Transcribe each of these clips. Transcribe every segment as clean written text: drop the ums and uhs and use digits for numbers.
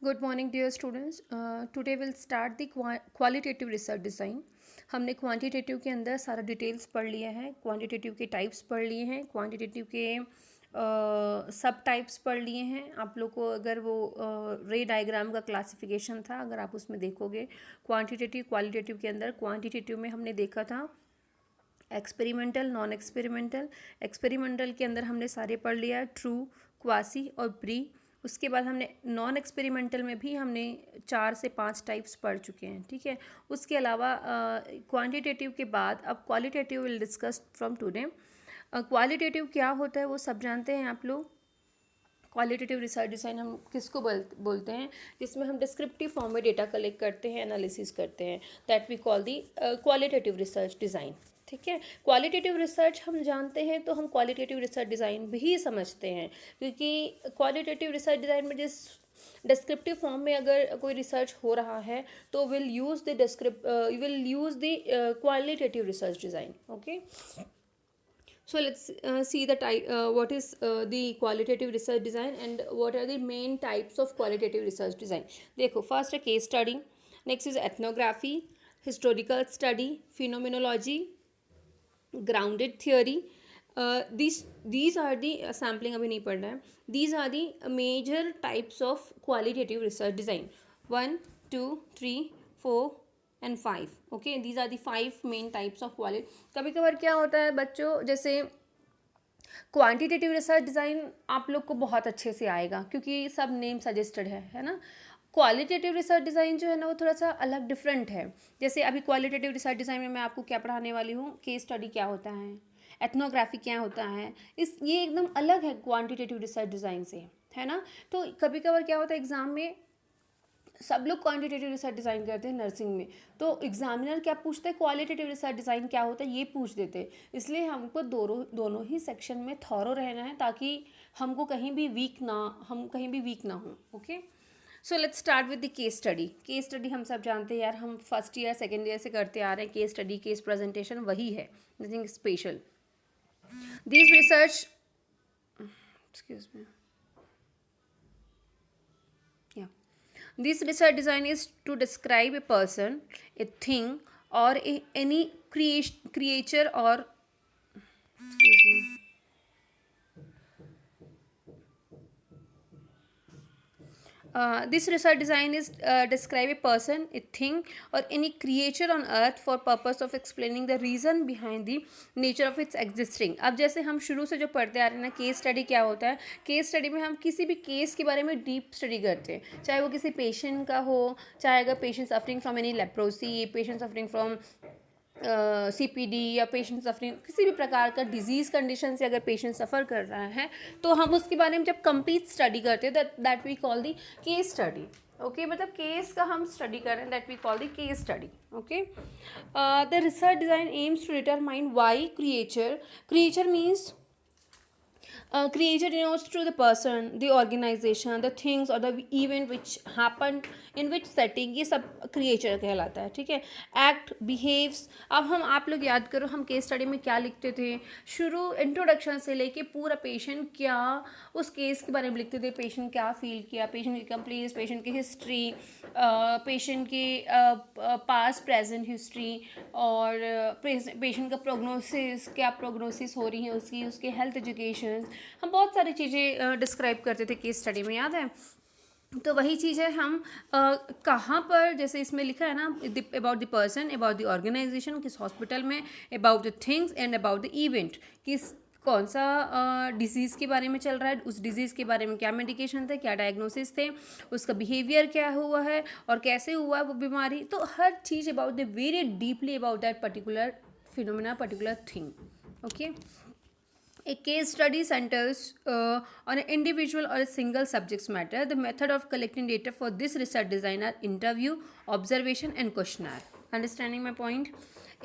Good morning dear students. Today will start the qualitative research design. हमने quantitative के अंदर सारा डिटेल्स पढ़ लिया है, क्वांटिटेटिव के टाइप्स पढ़ लिए हैं, क्वांटिटेटिव के सब टाइप्स पढ़ लिए हैं। आप लोग को अगर वो रे डायग्राम का क्लासिफिकेशन था, अगर आप उसमें देखोगे क्वांटिटेटिव क्वालिटेटिव के अंदर, क्वांटिटेटिव में हमने देखा था एक्सपेरिमेंटल, नॉन एक्सपेरिमेंटल। एक्सपेरिमेंटल के अंदर हमने सारे पढ़ लिया, ट्रू, क्वासी और प्री। उसके बाद हमने नॉन एक्सपेरिमेंटल में भी हमने 4 से 5 टाइप्स पढ़ चुके हैं, ठीक है। उसके अलावा क्वांटिटेटिव के बाद अब qualitative will discuss from today. Qualitative क्या होता है वो सब जानते हैं आप लोग। क्वालिटेटिव रिसर्च डिज़ाइन हम किसको बोलते हैं, जिसमें हम डिस्क्रिप्टिव फॉर्म में डेटा कलेक्ट करते हैं, एनालिसिस करते हैं, that we call the qualitative research design, ठीक है। क्वालिटेटिव रिसर्च हम जानते हैं तो हम क्वालिटेटिव रिसर्च डिज़ाइन भी समझते हैं, क्योंकि क्वालिटेटिव रिसर्च डिज़ाइन में जिस डिस्क्रिप्टिव फॉर्म में अगर कोई रिसर्च हो रहा है तो will use the qualitative research design, okay. So let's see the type, what is the qualitative research design and what are the main types of qualitative research design. देखो, first है case study, next is ethnography, historical study, phenomenology, grounded theory. These are the sampling अभी नहीं पढ़ना है. These are the major types of qualitative research design. 1, 2, 3, 4 and 5. Okay, these are the 5 main types of quality. कभी कभार क्या होता है बच्चों, जैसे क्वांटिटेटिव रिसर्च डिज़ाइन आप लोग को बहुत अच्छे से आएगा क्योंकि सब नेम सजेस्टेड है ना। क्वालिटेटिव रिसर्च डिज़ाइन जो है ना वो थोड़ा सा अलग डिफरेंट है। जैसे अभी क्वालिटेटिव रिसर्च डिज़ाइन में मैं आपको क्या पढ़ाने वाली हूँ, केस स्टडी क्या होता है, एथनोग्राफी क्या होता है, ये एकदम अलग है क्वांटिटेटिव रिसर्च डिज़ाइन से, है ना। तो कभी कभार क्या होता है एग्ज़ाम में सब लोग क्वांटिटेटिव रिसर्च डिज़ाइन करते हैं नर्सिंग में, तो एग्जामिनर क्या पूछते हैं, क्वालिटेटिव रिसर्च डिज़ाइन क्या होता है ये पूछ देते हैं। इसलिए हमको दोनों ही सेक्शन में थॉरो रहना है ताकि हम कहीं भी वीक ना हो, okay. So let's start with the case study. Case study हम सब जानते हैं यार, हम फर्स्ट ईयर सेकेंड ईयर से करते आ रहे हैं। केस स्टडी, केस प्रेजेंटेशन वही है, nothing special. This research, excuse me, this research design is to describe a person, a thing, or any creature or, excuse me, this research design is describe a person, a thing, or any creature on earth for purpose of explaining the reason behind the nature of its existing. अब जैसे हम शुरू से जो पढ़ते आ रहे हैं ना, केस स्टडी क्या होता है, केस स्टडी में हम किसी भी केस के बारे में डीप स्टडी करते हैं, चाहे वो किसी पेशेंट का हो, चाहे अगर patient suffering from any leprosy, patient suffering from CPD या पेशेंट सफरिंग किसी भी प्रकार का डिजीज़ कंडीशन से अगर पेशेंट सफ़र कर रहा है तो हम उसके बारे में जब कंप्लीट स्टडी करते हैं that we call the case study, okay. मतलब केस का हम स्टडी कर रहे हैं, that we call the case study, okay. The research design aims to determine why creature means creature denotes to the person, the organization, the things or the event which happened in which setting, ये सब creature कहलाता है, ठीक है। act, behaves, अब हम आप लोग याद करो हम केस स्टडी में क्या लिखते थे, शुरू इंट्रोडक्शन से लेके पूरा पेशेंट क्या उस केस के बारे में लिखते थे, पेशेंट क्या फील किया, पेशेंट की कंप्लेंट्स, पेशेंट की हिस्ट्री, पेशेंट की पास्ट प्रेजेंट हिस्ट्री, और पेशेंट का प्रोग्नोसिस, क्या प्रोग्नोसिस हो रही है उसकी, उसके हेल्थ एजुकेशन, हम बहुत सारी चीज़ें डिस्क्राइब करते थे केस स्टडी में, याद है। तो वही चीज़ है, हम कहाँ पर, जैसे इसमें लिखा है ना, about the person, about the organization, किस हॉस्पिटल में, about the things and about the event, किस कौन सा डिजीज़ के बारे में चल रहा है, उस डिजीज़ के बारे में क्या मेडिकेशन थे, क्या डायग्नोसिस थे, उसका बिहेवियर क्या हुआ है और कैसे हुआ वो बीमारी। तो हर चीज़ about the very deeply about that particular phenomena, particular thing, okay. A case study centers on an individual or a single subject matter. The method of collecting data for this research design are interview, observation and questionnaire. Understanding my point?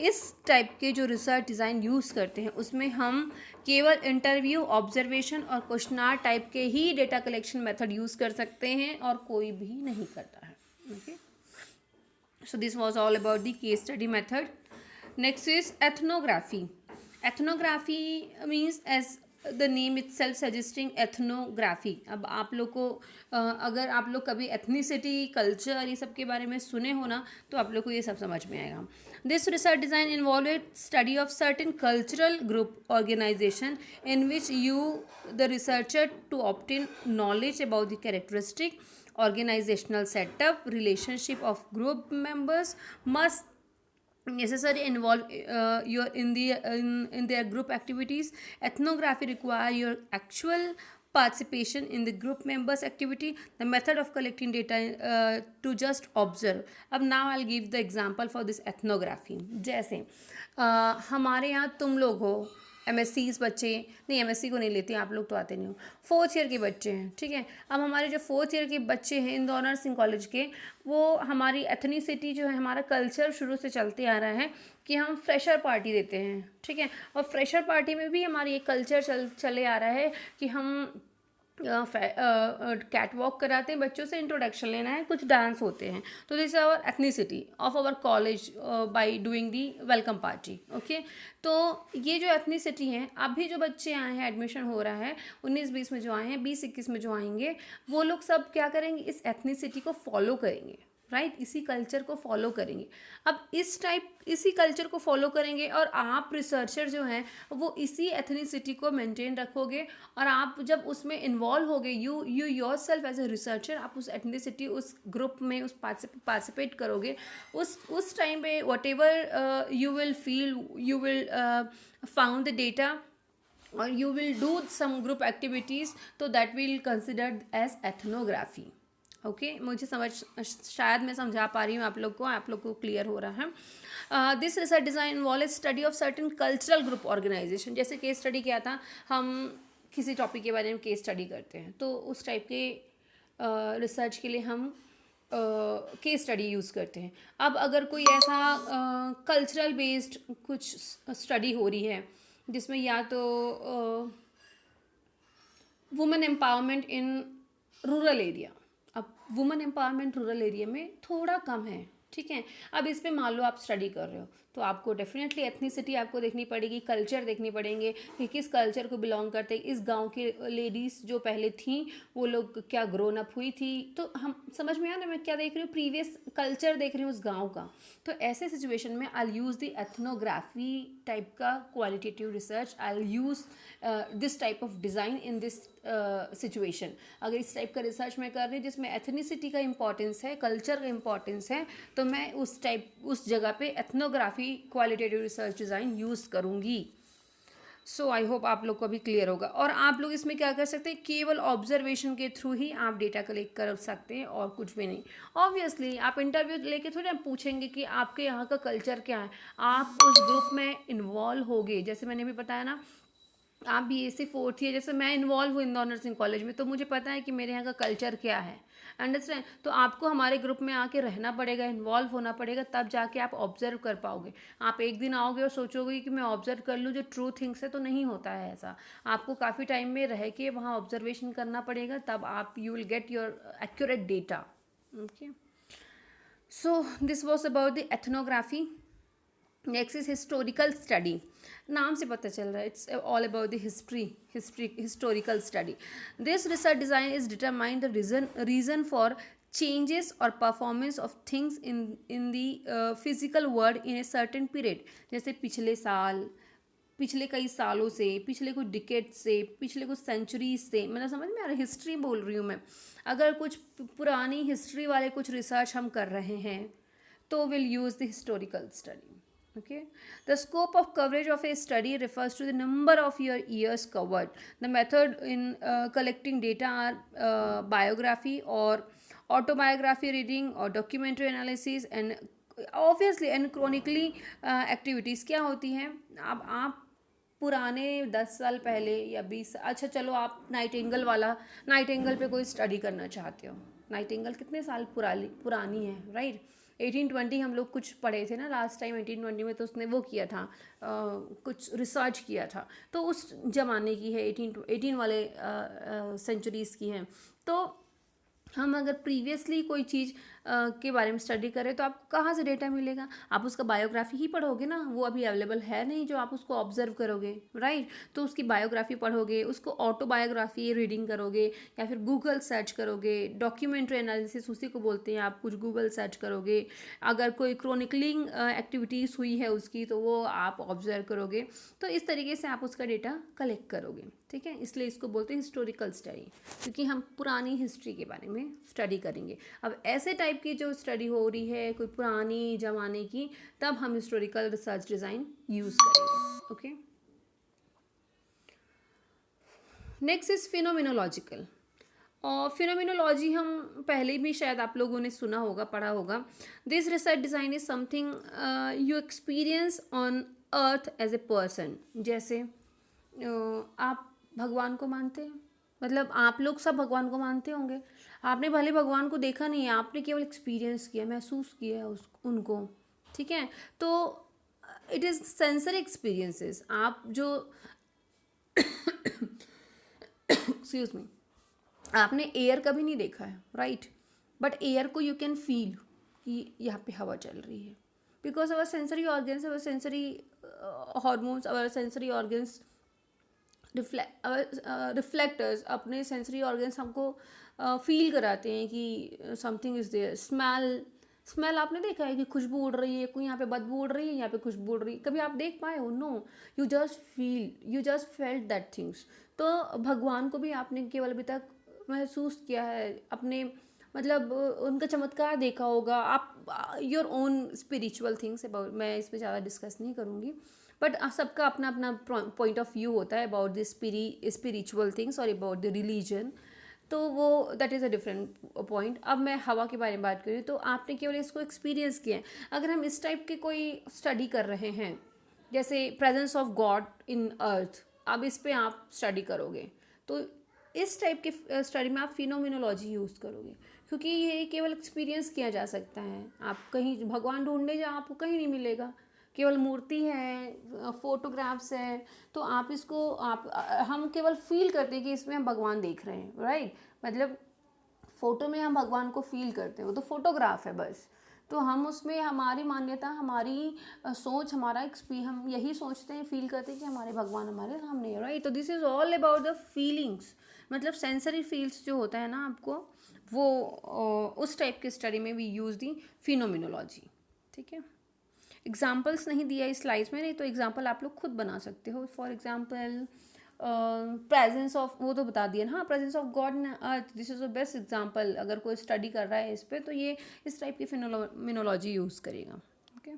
इस type के जो research design use करते हैं उसमें हम केवल interview, observation और क्वेश्चनार type के ही डेटा कलेक्शन मेथड यूज़ कर सकते हैं और कोई भी नहीं करता है, okay. So this was all about the case study method. Next is ethnography. Ethnography means, as the name it self suggesting ethnography. अब आप लोग को अगर आप लोग कभी एथनिसिटी, कल्चर, ये सब के बारे में सुने हो ना, तो आप लोग को ये सब समझ में आएगा। This research design involve study of certain cultural group organization in which you the researcher to obtain knowledge about the characteristic organizational setup, relationship of group members must necessarily involve your in their group activities. Ethnography require your actual participation in the group members activity. The method of collecting data to just observe. अब now I'll give the example for this ethnography. जैसे हमारे यहाँ तुम लोग हो, MSCs बच्चे, नहीं MSc को नहीं लेते आप लोग, तो आते नहीं हो, 4th ईयर के बच्चे हैं, ठीक है। अब हमारे जो 4th ईयर के बच्चे हैं इंदौर नर्सिंग कॉलेज के, वो हमारी एथनिसिटी जो है, हमारा कल्चर शुरू से चलते आ रहा है कि हम फ्रेशर पार्टी देते हैं, ठीक है। और फ्रेशर पार्टी में भी हमारी एक कल्चर चले आ रहा है कि हम कैट वॉक कराते हैं, बच्चों से इंट्रोडक्शन लेना है, कुछ डांस होते हैं। तो this our ethnicity of our college by doing the welcome party, okay. तो ये जो एथनिसिटी है, अभी जो बच्चे आए हैं, एडमिशन हो रहा है 19-20 में जो आए हैं, 20-21 में जो आएंगे, वो लोग सब क्या करेंगे, इस एथनिसिटी को फॉलो करेंगे, राइट, इसी कल्चर को फॉलो करेंगे। अब इसी कल्चर को फॉलो करेंगे, और आप रिसर्चर जो हैं वो इसी एथनिसिटी को मेंटेन रखोगे, और आप जब उसमें इन्वॉल्व होगे, you yourself as a researcher, आप उस एथनिसिटी, उस ग्रुप में उस पार्टिसिपेट करोगे। उस टाइम पे whatever you will feel, you will found the data, और you will do some group activities, तो that will considered as ethnography, okay. मुझे शायद मैं समझा पा रही हूँ आप लोग को क्लियर हो रहा है। This research design involve study of certain cultural group organization. जैसे केस स्टडी क्या था, हम किसी टॉपिक के बारे में केस स्टडी करते हैं, तो उस टाइप के रिसर्च के लिए हम केस स्टडी यूज़ करते हैं। अब अगर कोई ऐसा कल्चरल बेस्ड कुछ स्टडी हो रही है जिसमें या तो women empowerment in rural area, अब वुमेन एम्पावरमेंट रूरल एरिया में थोड़ा कम है, ठीक है। अब इस पे मान लो आप स्टडी कर रहे हो, तो आपको डेफिनेटली एथनिसिटी आपको देखनी पड़ेगी, कल्चर देखनी पड़ेंगे कि किस कल्चर को बिलोंग करते हैं। इस गांव के लेडीज़ जो पहले थी, वो लोग क्या ग्रोन अप हुई थी, तो हम समझ में आया ना मैं क्या देख रही हूँ, प्रीवियस कल्चर देख रही हूँ उस गांव का। तो ऐसे सिचुएशन में आई यूज़ द एथनोग्राफी टाइप का qualitative research, I use this type of design in this situation. अगर इस टाइप का रिसर्च मैं कर रही हूँ जिसमें एथनिसिटी का इंपॉर्टेंस है, कल्चर का इंपॉर्टेंस है, तो मैं उस जगह पे ethnography qualitative research design use करूँगी। सो आई होप आप लोग को भी क्लियर होगा। और आप लोग इसमें क्या कर सकते हैं, केवल ऑब्जर्वेशन के थ्रू ही आप डेटा कलेक्ट कर सकते हैं, और कुछ भी नहीं। ऑब्वियसली आप इंटरव्यू लेके थोड़ी ना पूछेंगे कि आपके यहाँ का कल्चर क्या है, आप उस ग्रुप में इन्वॉल्व होगे। जैसे मैंने भी बताया ना, आप BSc 4th ईयर, जैसे मैं इन्वॉल्व हूँ इंदौर नर्सिंग कॉलेज में, तो मुझे पता है कि मेरे यहाँ का कल्चर क्या है, अंडरस्टैंड। तो आपको हमारे ग्रुप में आके रहना पड़ेगा, इन्वॉल्व होना पड़ेगा, तब जाके आप ऑब्जर्व कर पाओगे। आप एक दिन आओगे और सोचोगे कि मैं ऑब्जर्व कर लूँ जो ट्रू थिंग्स है, तो नहीं होता है ऐसा। आपको काफ़ी टाइम में रह के वहाँ ऑब्जर्वेशन करना पड़ेगा, तब आप you will get your accurate data, okay. So this was about the ethnography. Next is historical study. नाम से पता चल रहा है, it's all about the historical study. This research design is determine the reason for changes or performance of things in the physical world in a certain period। जैसे पिछले साल, पिछले कई सालों से, पिछले कुछ डिकेड से, पिछले कुछ सेंचुरीज से, मतलब समझ में आ रहा है, हिस्ट्री बोल रही हूँ मैं। अगर कुछ पुरानी हिस्ट्री वाले कुछ रिसर्च हम कर रहे हैं, तो will use the historical study, okay। The scope of coverage of a study refers to the number of your years covered. The method in collecting data are biography or autobiography reading or documentary analysis and obviously and chronically activities। क्या होती हैं, अब आप पुराने 10 साल पहले या 20, अच्छा चलो आप नाइटिंगेल पे कोई स्टडी करना चाहते हो। नाइटिंगेल कितने साल पुरानी है, राइट। 1820 हम लोग कुछ पढ़े थे ना लास्ट टाइम, 1820 में तो उसने वो किया था, कुछ रिसर्च किया था, तो उस ज़माने की है, 18 वाले सेंचुरीज़ की हैं। तो हम अगर प्रीवियसली कोई चीज़ के बारे में स्टडी करें तो आपको कहाँ से डेटा मिलेगा? आप उसका बायोग्राफी ही पढ़ोगे ना, वो अभी अवेलेबल है नहीं जो आप उसको ऑब्जर्व करोगे, राइट? तो उसकी बायोग्राफी पढ़ोगे, उसको ऑटोबायोग्राफी रीडिंग करोगे, या फिर गूगल सर्च करोगे, डॉक्यूमेंट्री एनालिसिस उसी को बोलते हैं, आप कुछ गूगल सर्च करोगे। अगर कोई क्रोनिकलिंग एक्टिविटीज़ हुई है उसकी तो वो आप ऑब्जर्व करोगे। तो इस तरीके से आप उसका डेटा कलेक्ट करोगे, ठीक है? इसलिए इसको बोलते हैं हिस्टोरिकल स्टडी, क्योंकि हम पुरानी हिस्ट्री के बारे में स्टडी करेंगे। अब ऐसे टाइप की जो स्टडी हो रही है कोई पुरानी ज़माने की, तब हम हिस्टोरिकल रिसर्च डिज़ाइन यूज़ करेंगे, ओके। Next is phenomenological. और फिनोमिनोलॉजी हम पहले भी शायद आप लोगों ने सुना होगा, पढ़ा होगा। This research design is something you experience on earth as a person. जैसे आप भगवान को मानते हैं, मतलब आप लोग सब भगवान को मानते होंगे। आपने भले भगवान को देखा नहीं है, आपने केवल एक्सपीरियंस किया, महसूस किया है उनको, ठीक है? तो इट इज़ सेंसरी एक्सपीरियंसेस। आप जो एक्सक्यूज मी, आपने एयर कभी नहीं देखा है, राइट? बट एयर को यू कैन फील कि यहाँ पे हवा चल रही है, because our sensory organs, our sensory hormones, our sensory organs reflectors, अपने सेंसरी ऑर्गन्स हमको फील कराते हैं कि समथिंग इज़ देयर। स्मेल आपने देखा है कि खुशबू उड़ रही है, कोई यहाँ पे बदबू उड़ रही है, यहाँ पे खुशबू उड़ रही है, कभी आप देख पाए हो? No, you just felt that things. तो भगवान को भी आपने केवल अभी तक महसूस किया है, अपने मतलब उनका चमत्कार देखा होगा आप, your own spiritual things about. मैं इस पर ज़्यादा डिस्कस नहीं करूँगी, बट सबका अपना अपना पॉइंट ऑफ व्यू होता है अबाउट द स्पिरिचुअल थिंग्स और अबाउट द रिलीजन, तो वो that is a different point. अब मैं हवा के बारे में बात करूँ तो आपने केवल इसको एक्सपीरियंस किया है। अगर हम इस टाइप के कोई स्टडी कर रहे हैं, जैसे प्रेजेंस ऑफ गॉड इन अर्थ, अब इस पे आप स्टडी करोगे तो इस टाइप के स्टडी में आप फिनोमिनोलॉजी यूज़ करोगे, क्योंकि ये केवल एक्सपीरियंस किया जा सकता है। आप कहीं भगवान ढूंढने जाओ, आपको कहीं नहीं मिलेगा, केवल मूर्ति है, फोटोग्राफ्स हैं, तो आप इसको हम केवल फील करते हैं कि इसमें हम भगवान देख रहे हैं, राइट? मतलब फ़ोटो में हम भगवान को फील करते हैं, वो तो फोटोग्राफ है बस। तो हम उसमें हमारी मान्यता, हमारी सोच, हम यही सोचते हैं, फील करते हैं कि हमारे भगवान हमारे सामने है, राइट? तो this is all about the feelings, मतलब सेंसरी फील्स जो होता है ना आपको, वो उस टाइप की स्टडी में भी यूज़ दी फिनोमिनोलॉजी, ठीक है? एग्जाम्पल्स नहीं दिया इस स्लाइड्स में, नहीं तो एग्जाम्पल आप लोग खुद बना सकते हो। फॉर एग्जाम्पल प्रेजेंस ऑफ, वो तो बता दिया ना, हाँ, presence of God in earth, this is the best example. अगर कोई स्टडी कर रहा है इस पर तो ये इस टाइप की फिनोमिनोलॉजी यूज़ करेगा, okay.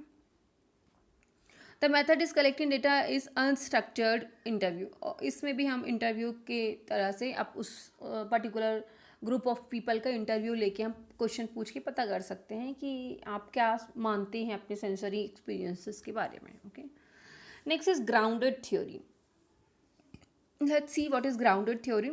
The method is collecting data is unstructured interview. इसमें भी हम इंटरव्यू के तरह से आप उस पर्टिकुलर ग्रुप ऑफ पीपल का इंटरव्यू लेके हम क्वेश्चन पूछ के पता कर सकते हैं कि आप क्या मानते हैं अपने सेंसरी एक्सपीरियंसेस के बारे में, okay. Next is grounded theory. Let's see what is grounded theory.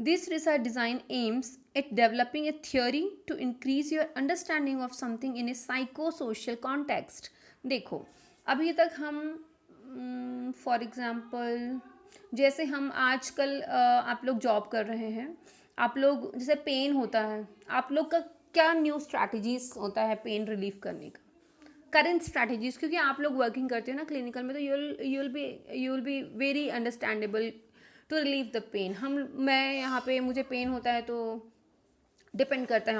This research design aims at developing a theory to increase your understanding of something in a psychosocial context. देखो, अभी तक हम for example, जैसे हम आजकल आप लोग job कर रहे हैं, आप लोग जैसे पेन होता है, आप लोग का क्या न्यू स्ट्रैटेजीज होता है पेन रिलीफ करने का, करेंट स्ट्रैटेजीज, क्योंकि आप लोग वर्किंग करते हो ना क्लिनिकल में, तो you will be very understandable to relieve the pain. मैं यहाँ पे मुझे पेन होता है तो डिपेंड करता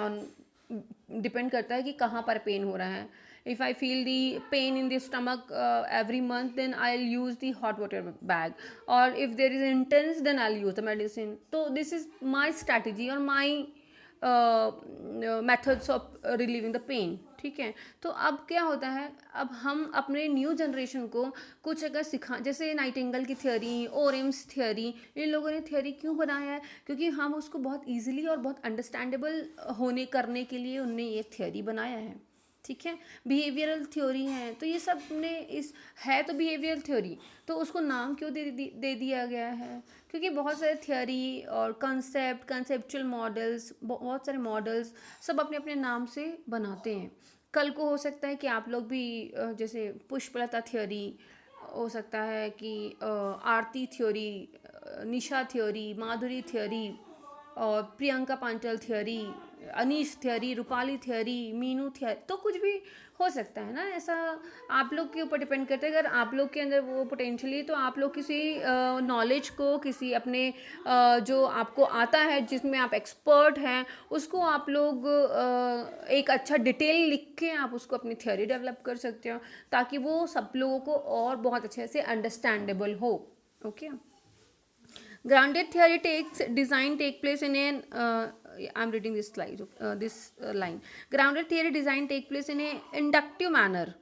है कि कहाँ पर पेन हो रहा है। If I feel the pain in the stomach every month, then I will use the hot water bag, और if there is intense then I will use the medicine. तो दिस इज़ माई स्ट्रैटेजी और my methods of relieving the pain, ठीक है? तो अब क्या होता है, अब हम अपने न्यू जनरेशन को कुछ अगर जैसे नाइटिंगेल की थ्योरी, ओरेम्स थ्योरी, इन लोगों ने थ्योरी क्यों बनाया है? क्योंकि हम उसको बहुत ईजिली और बहुत अंडरस्टैंडेबल करने के लिए उनने ये थ्योरी बनाया है, ठीक है? बिहेवियरल थ्योरी है, तो ये सब है तो बिहेवियरल थ्योरी, तो उसको नाम क्यों दे दिया गया है? क्योंकि बहुत सारे थ्योरी और कंसेप्चुअल मॉडल्स, बहुत सारे मॉडल्स सब अपने अपने नाम से बनाते हैं। कल को हो सकता है कि आप लोग भी जैसे पुष्पलता थ्योरी हो सकता है, कि आरती थ्योरी, निशा थ्योरी, माधुरी थ्योरी और Priyanka Panchal theory, Anish theory, Rupali theory, Meenu theory, तो कुछ भी हो सकता है ना ऐसा। आप लोग के ऊपर डिपेंड करता है, अगर आप लोग के अंदर वो पोटेंशियली, तो आप लोग किसी नॉलेज को, किसी अपने जो आपको आता है, जिसमें आप एक्सपर्ट हैं, उसको आप लोग एक अच्छा डिटेल लिख के आप उसको अपनी थियरी डेवलप कर सकते हो, ताकि वो सब लोगों को और बहुत अच्छे से अंडरस्टैंडेबल हो। Okay. Grounded theory takes design take place in an I'm reading this slide, this line. Grounded theory design take place in a inductive manner,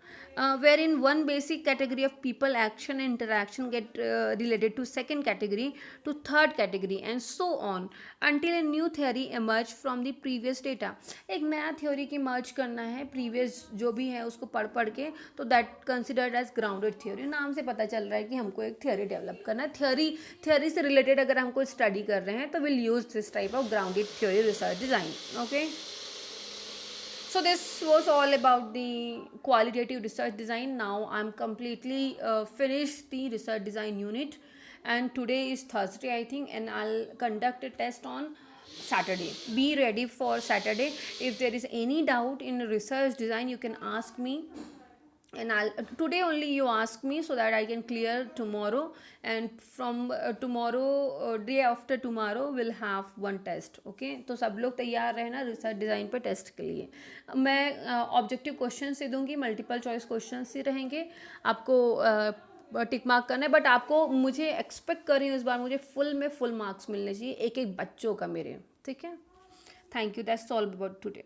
wherein one basic category of people, action, and interaction get related to second category, to third category, and so on until a new theory emerge from the previous data. एक नया theory की merge करना है previous जो भी है उसको पढ़ पढ़ के, तो that considered as grounded theory. नाम से पता चल रहा है कि हमको एक theory develop करना है. theory से related अगर हम कोई study कर रहे हैं तो we'll use this type of grounded theory research design. Okay. So this was all about the qualitative research design. Now I'm completely finished the research design unit, and today is Thursday, I think, and I'll conduct a test on Saturday. Be ready for Saturday. If there is any doubt in research design, you can ask me, and I'll today only you ask me so that I can clear tomorrow, and from tomorrow day after tomorrow we'll have one test. Okay, तो सब लोग तैयार रहना research design पे test के लिए. मैं objective question से दूंगी, मल्टीपल चॉइस क्वेश्चन से रहेंगे, आपको टिक मार्क करना है, बट आपको मुझे एक्सपेक्ट कर रही हूँ इस बार मुझे फुल मार्क्स मिलने चाहिए एक एक बच्चों का मेरे. ठीक है, thank you, that's all about today.